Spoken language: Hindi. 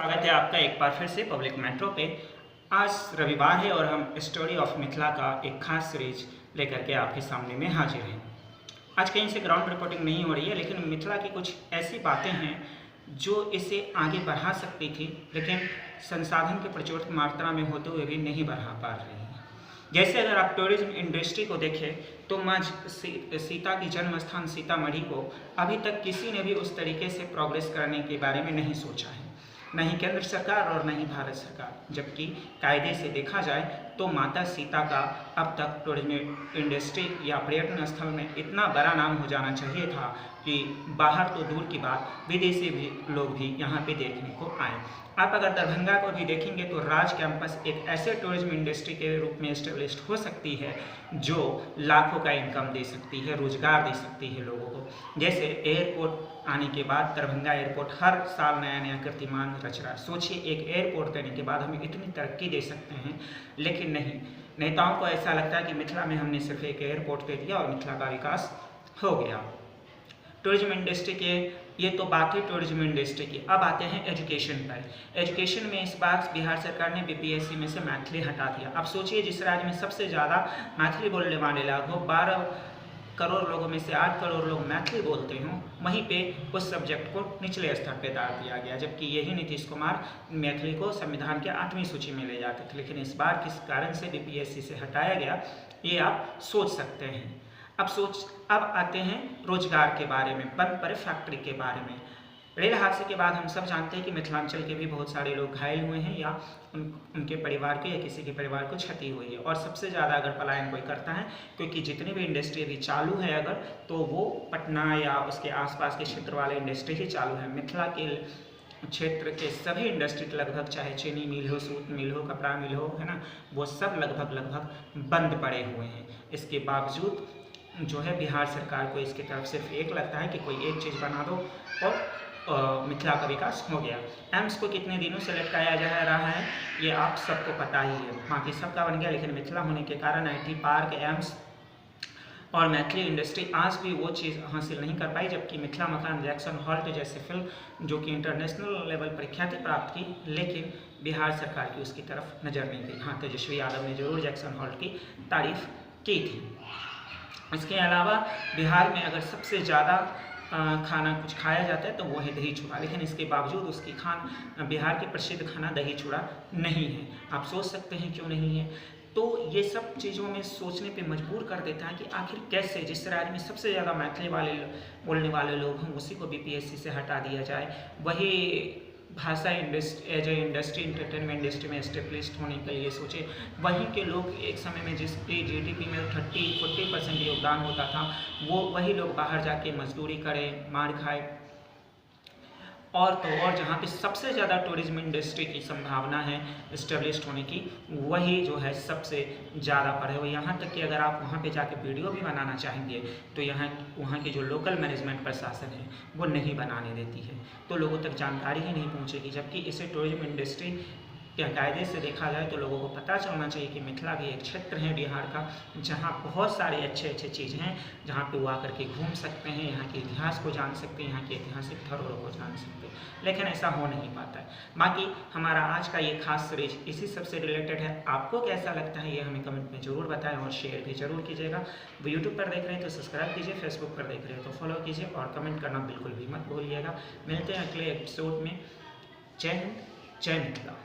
स्वागत है आपका एक बार फिर से पब्लिक मेट्रो पे। आज रविवार है और हम स्टोरी ऑफ मिथिला का एक खास सीरीज लेकर के आपके सामने में हाजिर हैं। आज कहीं से ग्राउंड रिपोर्टिंग नहीं हो रही है, लेकिन मिथिला की कुछ ऐसी बातें हैं जो इसे आगे बढ़ा सकती थी, लेकिन संसाधन की प्रचुर मात्रा में होते हुए भी नहीं बढ़ा पा रही है। जैसे अगर आप टूरिज्म इंडस्ट्री को देखें तो माँ सीता की जन्म स्थान सीतामढ़ी को अभी तक किसी ने भी उस तरीके से प्रोग्रेस करने के बारे में नहीं सोचा है, न ही केंद्र सरकार और न ही भारत सरकार। जबकि कायदे से देखा जाए तो माता सीता का अब तक टूरिज्म इंडस्ट्री या पर्यटन स्थल में इतना बड़ा नाम हो जाना चाहिए था कि बाहर तो दूर की बात, विदेशी भी लोग भी यहाँ पे देखने को आए। आप अगर दरभंगा को भी देखेंगे तो राज कैंपस एक ऐसे टूरिज्म इंडस्ट्री के रूप में एस्टेब्लिश हो सकती है जो लाखों का इनकम दे सकती है, रोजगार दे सकती है लोगों को। जैसे एयरपोर्ट आने के बाद दरभंगा एयरपोर्ट हर साल नया नया कीर्तिमान रच रहा है। सोचिए, एक एयरपोर्ट देने के बाद हम इतनी तरक्की दे सकते हैं, लेकिन नहीं, नेताओं को ऐसा लगता है कि मिथिला में हमने सिर्फ एक एयरपोर्ट दे दिया और मिथिला का विकास हो गया। टूरिज्म इंडस्ट्री के ये तो बात है टूरिज्म इंडस्ट्री की। अब आते हैं एजुकेशन पर। एजुकेशन में इस बार बिहार सरकार ने बीपीएससी में से मैथिली हटा दिया। अब सोचिए, जिस राज्य में सबसे ज़्यादा मैथिली बोलने वाले लगभग 12 करोड़ लोगों में से 8 करोड़ लोग मैथिली बोलते हों, वहीं पे उस सब्जेक्ट को निचले स्तर पर डाल दिया गया। जबकि यही नीतीश कुमार मैथिली को संविधान के 8वीं सूची में ले जाते थे, लेकिन इस बार किस कारण से बीपीएससी से हटाया गया ये आप सोच सकते हैं। अब आते हैं रोजगार के बारे में, बंद पड़े फैक्ट्री के बारे में। रेल हादसे के बाद हम सब जानते हैं कि मिथिलांचल के भी बहुत सारे लोग घायल हुए हैं या उनके परिवार के या किसी के परिवार को क्षति हुई है। और सबसे ज़्यादा अगर पलायन कोई करता है, क्योंकि जितनी भी इंडस्ट्री अभी चालू है अगर, तो वो पटना या उसके आसपास के क्षेत्र वाले इंडस्ट्री ही चालू है। मिथिला के क्षेत्र के सभी इंडस्ट्री लगभग, चाहे चीनी मिल हो, सूत मिल हो, कपड़ा मिल हो, है ना, वो सब लगभग बंद पड़े हुए हैं। इसके बावजूद जो है बिहार सरकार को इसकी तरफ सिर्फ एक लगता है कि कोई एक चीज़ बना दो और मिथिला का विकास हो गया। एम्स को कितने दिनों से लटकाया जा रहा है ये आप सबको पता ही है। बाकी सबका बन गया, लेकिन मिथिला होने के कारण IT पार्क, एम्स और मैथिली इंडस्ट्री आज भी वो चीज़ हासिल नहीं कर पाई। जबकि मिथिला मकान, जैक्सन हॉल्ट जैसे फिल्म जो कि इंटरनेशनल लेवल पर ख्याति प्राप्त की, लेकिन बिहार सरकार की उसकी तरफ नज़र नहीं गई। हाँ, तेजस्वी यादव ने जरूर जैक्सन हॉल्ट की तारीफ की थी। इसके अलावा बिहार में अगर सबसे ज़्यादा खाना कुछ खाया जाता है तो वो है दही चूड़ा, लेकिन इसके बावजूद उसकी बिहार की प्रसिद्ध खाना दही चूड़ा नहीं है। आप सोच सकते हैं क्यों नहीं है। तो ये सब चीज़ों में सोचने पे मजबूर कर देता है कि आखिर कैसे जिस राज्य में सबसे ज़्यादा मैथिली बोलने वाले लोग हैं उसी को बीपीएससी से हटा दिया जाए। वही भाषा as a industry, entertainment industry में एस्टेब्लिश्ड होने के लिए सोचे, वहीं के लोग एक समय में जिसकी GDP में 30-40% योगदान होता था, वो वही लोग बाहर जाके मजदूरी करें, मार खाए। और तो और जहाँ पे सबसे ज़्यादा टूरिज्म इंडस्ट्री की संभावना है इस्टेब्लिश्ड होने की, वही जो है सबसे ज़्यादा पढ़े हुए। यहाँ तक कि अगर आप वहाँ पे जाके वीडियो भी बनाना चाहेंगे तो वहाँ की जो लोकल मैनेजमेंट प्रशासन है वो नहीं बनाने देती है, तो लोगों तक जानकारी ही नहीं पहुँचेगी। जबकि इसे टूरिज्म इंडस्ट्री या कायदे से देखा जाए तो लोगों को पता चलना चाहिए कि मिथिला भी एक क्षेत्र है बिहार का जहाँ बहुत सारे अच्छे चीज़ें हैं, जहाँ पे वो आकर के घूम सकते हैं, यहाँ के इतिहास को जान सकते हैं, यहाँ के ऐतिहासिक धरोहरों को जान सकते हैं, लेकिन ऐसा हो नहीं पाता है। बाकी हमारा आज का ये खास सीरीज इसी सबसे रिलेटेड है। आपको कैसा लगता है ये हमें कमेंट में ज़रूर बताएं और शेयर भी ज़रूर कीजिएगा। वो यूट्यूब पर देख रहे हैं तो सब्सक्राइब कीजिए, फेसबुक पर देख रहे हैं तो फॉलो कीजिए और कमेंट करना बिल्कुल भी मत भूलिएगा। मिलते हैं अगले एपिसोड में। जय हिंद, जय मिथिला।